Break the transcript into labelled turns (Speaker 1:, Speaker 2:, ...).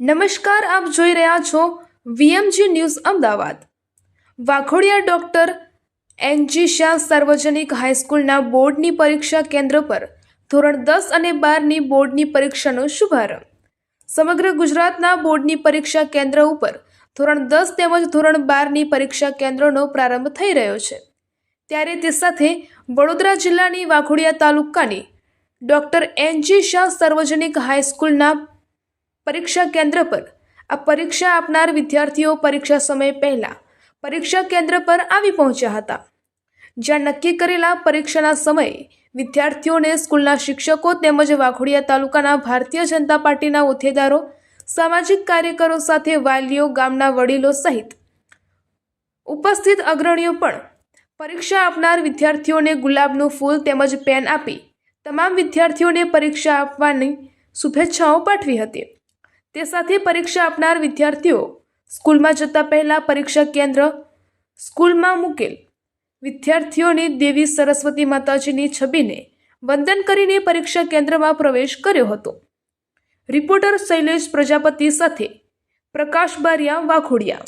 Speaker 1: નમસ્કાર, આપ જોઈ રહ્યા છો VMG news Ahmedabad. Waghodia doctor NG Shah સાર્વજનિક હાઈસ્કૂલના બોર્ડની પરીક્ષા કેન્દ્ર પર ધોરણ 10 અને 12ની બોર્ડની પરીક્ષાનો શુભારંભ। સમગ્ર ગુજરાતના બોર્ડની પરીક્ષા કેન્દ્ર ઉપર ધોરણ 10 તેમજ ધોરણ 12ની પરીક્ષા કેન્દ્રોનો પ્રારંભ થઈ રહ્યો છે। ત્યારે તે સાથે વડોદરા જિલ્લાની વાઘોડિયા તાલુકાની ડોક્ટર એનજી શાહ સાર્વજનિક હાઈસ્કૂલના પરીક્ષા કેન્દ્ર પર આ પરીક્ષા આપનાર વિદ્યાર્થીઓ પરીક્ષા સમય પહેલા પરીક્ષા કેન્દ્ર પર આવી પહોંચ્યા હતા, જ્યાં નક્કી કરેલા પરીક્ષાના સમયે વિદ્યાર્થીઓને સ્કૂલના શિક્ષકો તેમજ વાઘોડિયા તાલુકાના ભારતીય જનતા પાર્ટીના હોદ્દેદારો, સામાજિક કાર્યકરો સાથે વાલીઓ, ગામના વડીલો સહિત ઉપસ્થિત અગ્રણીઓ પણ પરીક્ષા આપનાર વિદ્યાર્થીઓને ગુલાબનું ફૂલ તેમજ પેન આપી તમામ વિદ્યાર્થીઓને પરીક્ષા આપવાની શુભેચ્છાઓ પાઠવી હતી। તે સાથે પરીક્ષા આપનાર વિદ્યાર્થીઓ સ્કૂલમાં જતા પહેલા પરીક્ષા કેન્દ્ર સ્કૂલમાં મૂકેલ વિદ્યાર્થીઓની દેવી સરસ્વતી માતાજીની છબીને વંદન કરીને પરીક્ષા કેન્દ્રમાં પ્રવેશ કર્યો હતો। રિપોર્ટર શૈલેષ પ્રજાપતિ સાથે પ્રકાશ બારિયા, વાઘોડિયા।